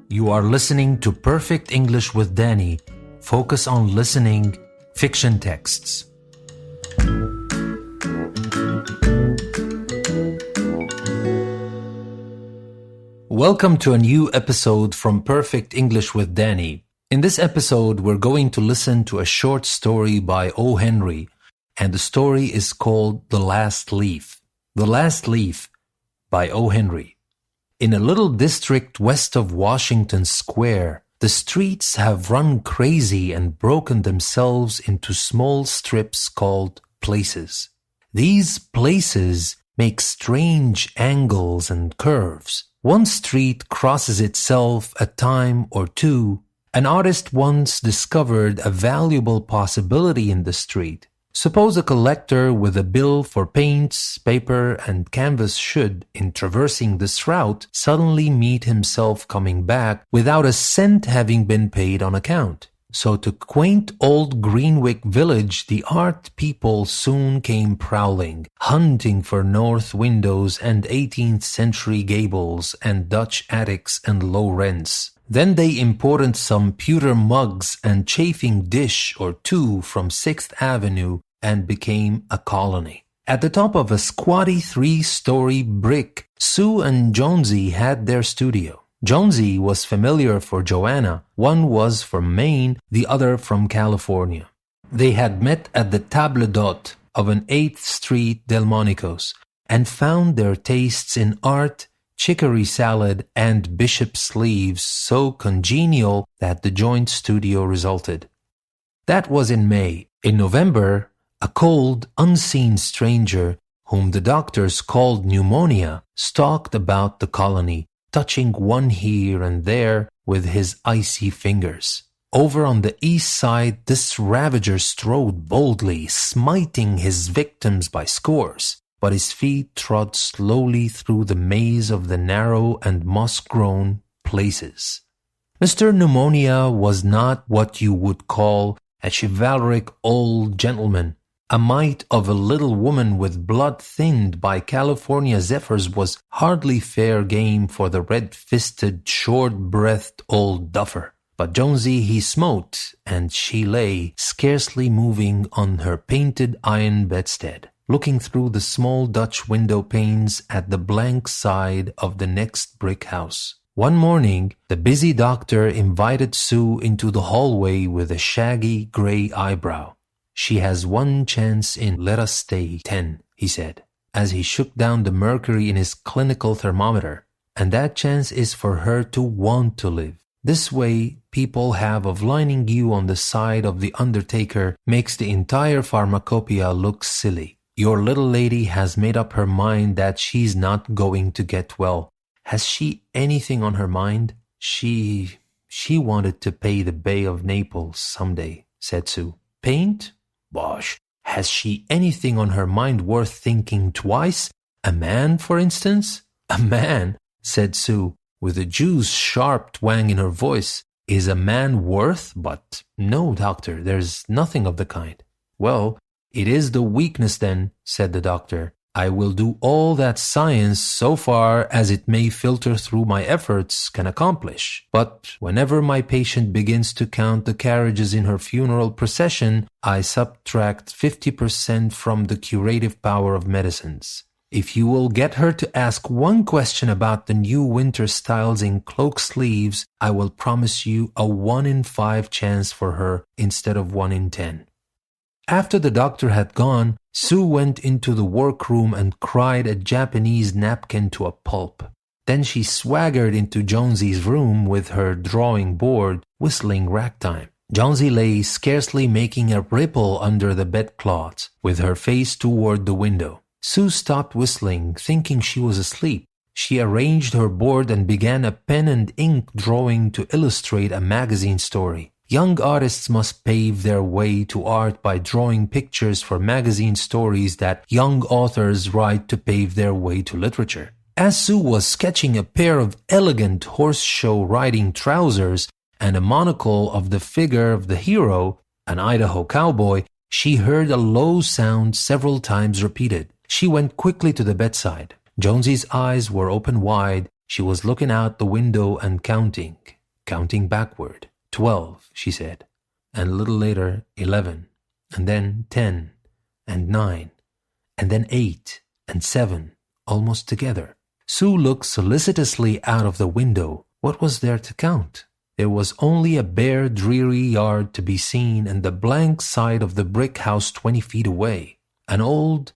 You are listening to Perfect English with Danny. Focus on listening. Fiction texts. Welcome to a new episode from Perfect English with Danny. In this episode, we're going to listen to a short story by O. Henry, and the story is called The Last Leaf. The Last Leaf by O. Henry. In a little district west of Washington Square, the streets have run crazy and broken themselves into small strips called places. These places make strange angles and curves. One street crosses itself a time or two. An artist once discovered a valuable possibility in the street. Suppose a collector with a bill for paints, paper, and canvas should, in traversing this route, suddenly meet himself coming back without a cent having been paid on account. So to quaint old Greenwich Village, the art people soon came prowling, hunting for north windows and 18th century gables and Dutch attics and low rents. Then they imported some pewter mugs and chafing dish or two from 6th Avenue and became a colony. At the top of a squatty 3-story brick, Sue and Jonesy had their studio. Jonesy was familiar for Joanna. One was from Maine, the other from California. They had met at the table d'hôte of an 8th Street Delmonico's and found their tastes in art, chicory salad, and bishop sleeves so congenial that the joint studio resulted. That was in May. In November, a cold, unseen stranger, whom the doctors called pneumonia, stalked about the colony, touching one here and there with his icy fingers. Over on the east side, this ravager strode boldly, smiting his victims by scores. But his feet trod slowly through the maze of the narrow and moss-grown places. Mr. Pneumonia was not what you would call a chivalric old gentleman. A mite of a little woman with blood thinned by California zephyrs was hardly fair game for the red-fisted, short-breathed old duffer. But Jonesy he smote, and she lay, scarcely moving on her painted iron bedstead, looking through the small Dutch window panes at the blank side of the next brick house. One morning, the busy doctor invited Sue into the hallway with a shaggy gray eyebrow. "She has one chance in Let Us Stay 10, he said, as he shook down the mercury in his clinical thermometer. "And that chance is for her to want to live. This way people have of lining you on the side of the undertaker makes the entire pharmacopoeia look silly. Your little lady has made up her mind that she's not going to get well. Has she anything on her mind?" She wanted to pay the Bay of Naples someday," said Sue. "Paint? Bosh. Has she anything on her mind worth thinking twice? A man, for instance?" "A man?" said Sue, with a Jew's sharp twang in her voice. "Is a man worth? But no, doctor, there's nothing of the kind." "Well, it is the weakness then," said the doctor. "I will do all that science, so far as it may filter through my efforts, can accomplish. But whenever my patient begins to count the carriages in her funeral procession, I subtract 50% from the curative power of medicines. If you will get her to ask one question about the new winter styles in cloak sleeves, I will promise you a 1 in 5 chance for her instead of 1 in 10. After the doctor had gone, Sue went into the workroom and cried a Japanese napkin to a pulp. Then she swaggered into Jonesy's room with her drawing board, whistling ragtime. Jonesy lay scarcely making a ripple under the bedclothes, with her face toward the window. Sue stopped whistling, thinking she was asleep. She arranged her board and began a pen and ink drawing to illustrate a magazine story. Young artists must pave their way to art by drawing pictures for magazine stories that young authors write to pave their way to literature. As Sue was sketching a pair of elegant horse-show riding trousers and a monocle of the figure of the hero, an Idaho cowboy, she heard a low sound several times repeated. She went quickly to the bedside. Jonesy's eyes were open wide, She was looking out the window and counting backward. 12, she said, and a little later 11, and then 10, and 9, and then 8, and 7, almost together. Sue looked solicitously out of the window. What was there to count? There was only a bare, dreary yard to be seen and the blank side of the brick house 20 feet away. An old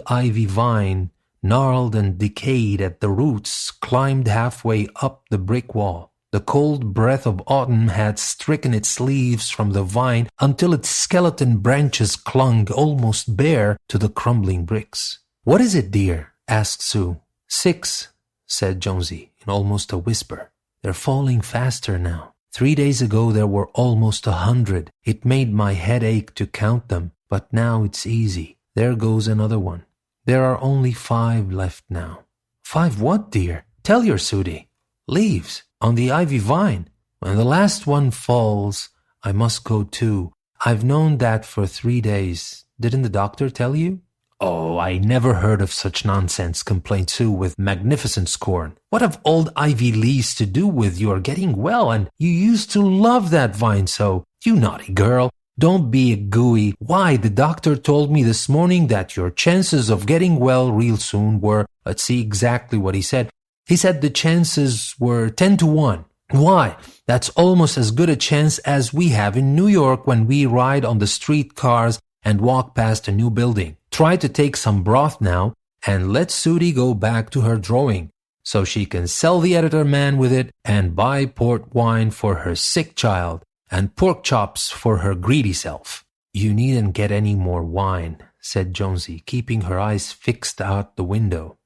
ivy vine, gnarled and decayed at the roots, climbed halfway up the brick wall. The cold breath of autumn had stricken its leaves from the vine until its skeleton branches clung almost bare to the crumbling bricks. "What is it, dear?" asked Sue. 6, said Jonesy in almost a whisper. "They're falling faster now. 3 days ago there were almost 100. It made my head ache to count them, but now it's easy. There goes another one. There are only 5 left now." "5 what, dear? Tell your Sudie." "Leaves on the ivy vine. When the last one falls, I must go too. I've known that for 3 days. Didn't the doctor tell you?" "Oh, I never heard of such nonsense," complained Sue with magnificent scorn. "What have old ivy leaves to do with your getting well? And you used to love that vine so. You naughty girl. Don't be a gooey. Why, the doctor told me this morning that your chances of getting well real soon were, let's see exactly what he said. He said the chances were 10 to 1. Why, that's almost as good a chance as we have in New York when we ride on the street cars and walk past a new building. Try to take some broth now and let Sudie go back to her drawing so she can sell the editor man with it and buy port wine for her sick child and pork chops for her greedy self." "You needn't get any more wine," said Jonesy, keeping her eyes fixed out the window.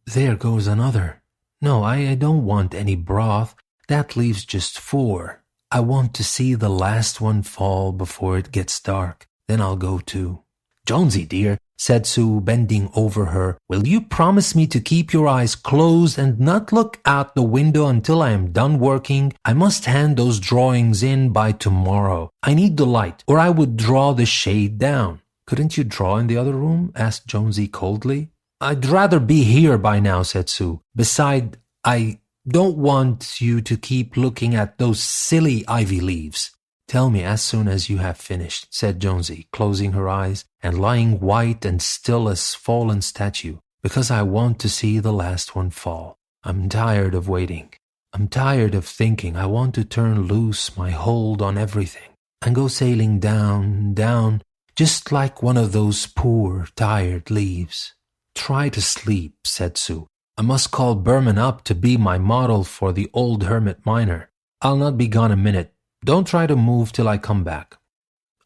"There goes another. No, I don't want any broth. That leaves just 4. I want to see the last one fall before it gets dark. Then I'll go too." "Jonesy, dear," said Sue, bending over her, "will you promise me to keep your eyes closed and not look out the window until I am done working? I must hand those drawings in by tomorrow. I need the light, or I would draw the shade down." "Couldn't you draw in the other room?" asked Jonesy coldly. "I'd rather be here by now," said Sue. "Besides, I don't want you to keep looking at those silly ivy leaves." "Tell me as soon as you have finished," said Jonesy, closing her eyes and lying white and still as fallen statue, "because I want to see the last one fall. I'm tired of waiting. I'm tired of thinking. I want to turn loose my hold on everything and go sailing down, down, just like one of those poor, tired leaves." "Try to sleep," said Sue. "I must call Berman up to be my model for the old hermit miner. I'll not be gone a minute. Don't try to move till I come back."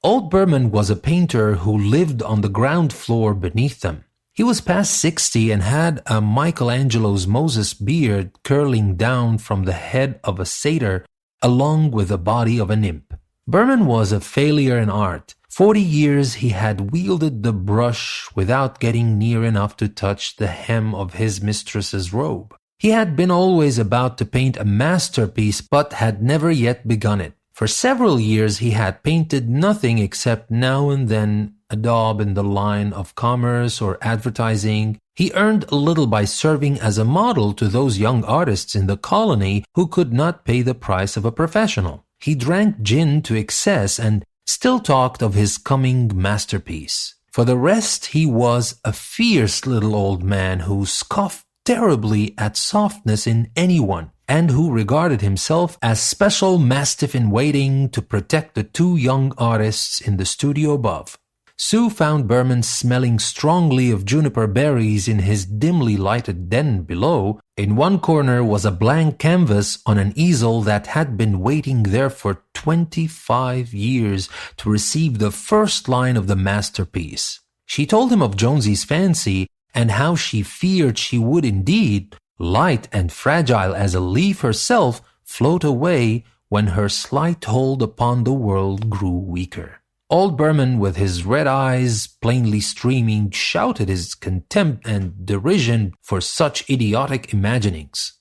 Old Berman was a painter who lived on the ground floor beneath them. He was past 60 and had a Michelangelo's Moses beard curling down from the head of a satyr along with the body of a nymph. Berman was a failure in art. 40 years he had wielded the brush without getting near enough to touch the hem of his mistress's robe. He had been always about to paint a masterpiece but had never yet begun it. For several years he had painted nothing except now and then a daub in the line of commerce or advertising. He earned a little by serving as a model to those young artists in the colony who could not pay the price of a professional. He drank gin to excess and still talked of his coming masterpiece. For the rest, he was a fierce little old man who scoffed terribly at softness in anyone, and who regarded himself as special mastiff in waiting to protect the 2 young artists in the studio above. Sue found Berman smelling strongly of juniper berries in his dimly lighted den below. In one corner was a blank canvas on an easel that had been waiting there for 25 years to receive the first line of the masterpiece. She told him of Jonesy's fancy and how she feared she would indeed, light and fragile as a leaf herself, float away when her slight hold upon the world grew weaker. Old Berman, with his red eyes plainly streaming, shouted his contempt and derision for such idiotic imaginings.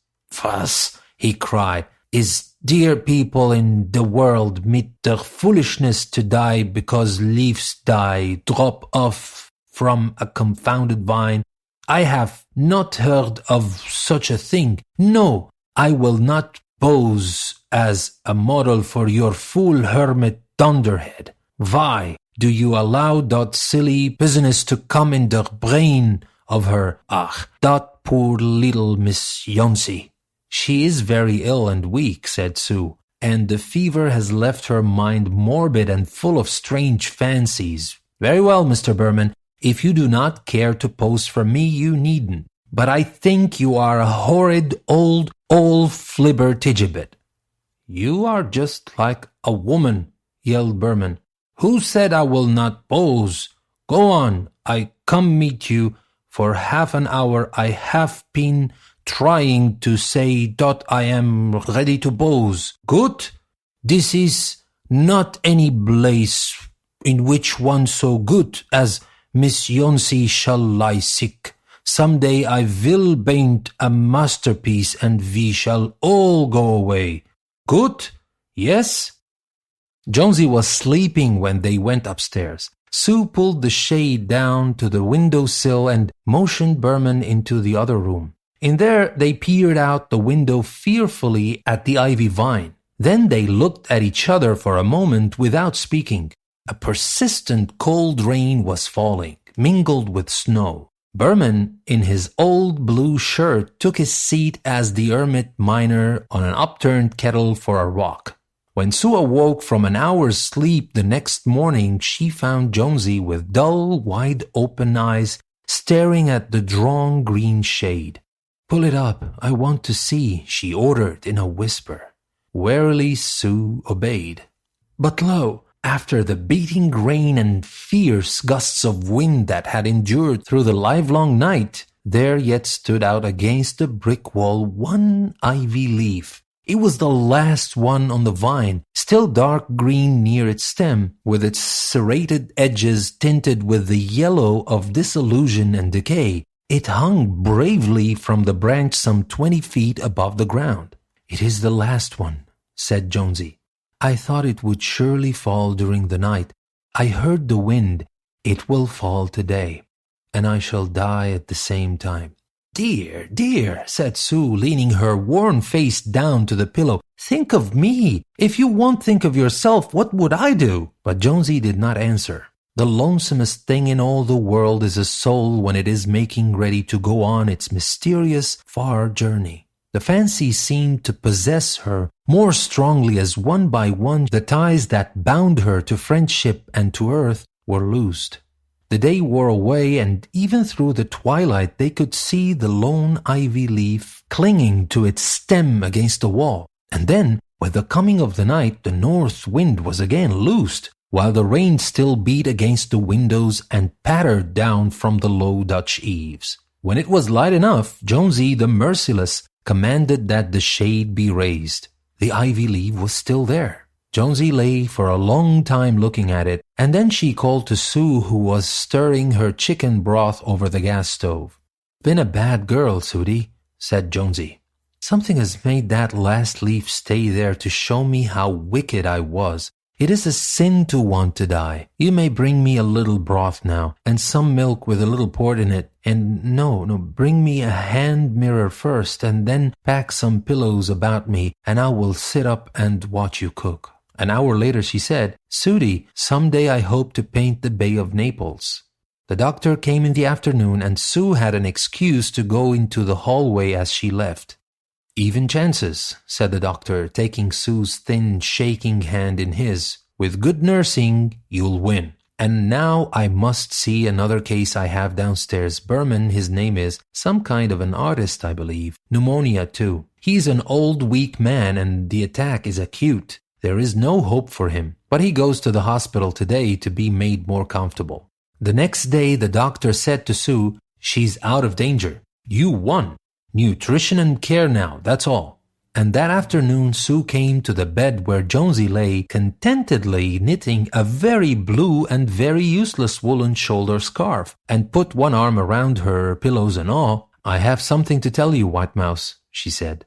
"Was," he cried, "is dear people in the world mit der foolishness to die because leaves die, drop off from a confounded vine, I have not heard of such a thing. No, I will not pose as a model for your fool hermit dunderhead. Why do you allow that silly business to come in the brain of her? Ach, that poor little Miss Yonsey. She is very ill and weak, said Sue, and the fever has left her mind morbid and full of strange fancies. Very well, Mr. Berman. If you do not care to pose for me, you needn't. But I think you are a horrid old flibbertigibbet. You are just like a woman, yelled Berman. Who said I will not pose? Go on, I come meet you. For half an hour I have been trying to say that I am ready to pose. Good? This is not any place in which one so good as Miss Yonsey shall lie sick. Some day I will paint a masterpiece and we shall all go away. Good? Yes? Jonesy was sleeping when they went upstairs. Sue pulled the shade down to the windowsill and motioned Berman into the other room. In there, they peered out the window fearfully at the ivy vine. Then they looked at each other for a moment without speaking. A persistent cold rain was falling, mingled with snow. Berman, in his old blue shirt, took his seat as the hermit miner on an upturned kettle for a rock. When Sue awoke from an hour's sleep the next morning, she found Jonesy with dull, wide-open eyes staring at the drawn green shade. "Pull it up, I want to see," she ordered in a whisper. Warily Sue obeyed. But lo! After the beating rain and fierce gusts of wind that had endured through the livelong night, there yet stood out against the brick wall one ivy leaf. It was the last one on the vine, still dark green near its stem, with its serrated edges tinted with the yellow of disillusion and decay. It hung bravely from the branch some 20 feet above the ground. "It is the last one," said Jonesy. "I thought it would surely fall during the night. I heard the wind. It will fall today, and I shall die at the same time." "Dear, dear," said Sue, leaning her worn face down to the pillow. "Think of me. If you won't think of yourself, what would I do?" But Jonesy did not answer. The lonesomest thing in all the world is a soul when it is making ready to go on its mysterious, far journey. The fancy seemed to possess her more strongly as one by one the ties that bound her to friendship and to earth were loosed. The day wore away, and even through the twilight they could see the lone ivy leaf clinging to its stem against the wall. And then, with the coming of the night, the north wind was again loosed, while the rain still beat against the windows and pattered down from the low Dutch eaves. When it was light enough, Jonesy the merciless commanded that the shade be raised. The ivy leaf was still there. Jonesy lay for a long time looking at it, and then she called to Sue, who was stirring her chicken broth over the gas stove. "Been a bad girl, Sudie," said Jonesy. "Something has made that last leaf stay there to show me how wicked I was. It is a sin to want to die. You may bring me a little broth now, and some milk with a little port in it. And no, bring me a hand mirror first, and then pack some pillows about me, and I will sit up and watch you cook." An hour later she said, "Sudie, some day I hope to paint the Bay of Naples." The doctor came in the afternoon, and Sue had an excuse to go into the hallway as she left. "Even chances," said the doctor, taking Sue's thin, shaking hand in his. "With good nursing, you'll win. And now I must see another case I have downstairs. Berman, his name is. Some kind of an artist, I believe. Pneumonia, too. He's an old, weak man, and the attack is acute. There is no hope for him, but he goes to the hospital today to be made more comfortable." The next day the doctor said to Sue, "She's out of danger. You won. Nutrition and care now, that's all." And that afternoon Sue came to the bed where Jonesy lay contentedly knitting a very blue and very useless woolen shoulder scarf, and put one arm around her, pillows and all. "I have something to tell you, White Mouse," she said.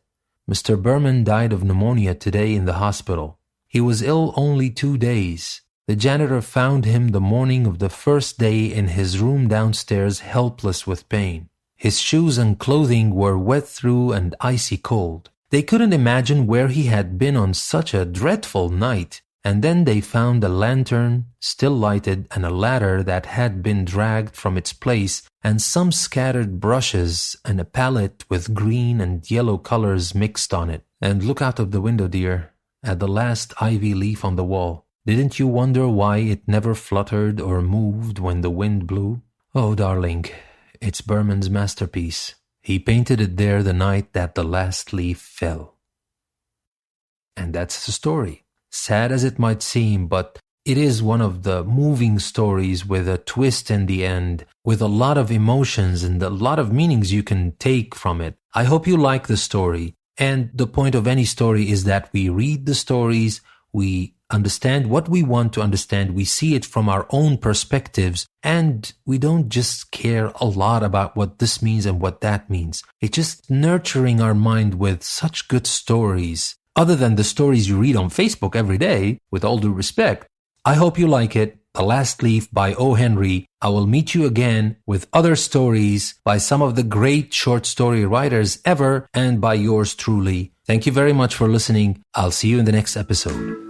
"Mr. Berman died of pneumonia today in the hospital. He was ill only 2 days. The janitor found him the morning of the first day in his room downstairs, helpless with pain. His shoes and clothing were wet through and icy cold. They couldn't imagine where he had been on such a dreadful night. And then they found a lantern, still lighted, and a ladder that had been dragged from its place, and some scattered brushes, and a palette with green and yellow colors mixed on it. And look out of the window, dear, at the last ivy leaf on the wall. Didn't you wonder why it never fluttered or moved when the wind blew? Oh, darling, it's Berman's masterpiece. He painted it there the night that the last leaf fell. And that's the story. Sad as it might seem, but it is one of the moving stories with a twist in the end, with a lot of emotions and a lot of meanings you can take from it. I hope you like the story. And the point of any story is that we read the stories, we understand what we want to understand, we see it from our own perspectives, and we don't just care a lot about what this means and what that means. It's just nurturing our mind with such good stories. Other than the stories you read on Facebook every day, with all due respect. I hope you like it. The Last Leaf by O. Henry. I will meet you again with other stories by some of the great short story writers ever and by yours truly. Thank you very much for listening. I'll see you in the next episode.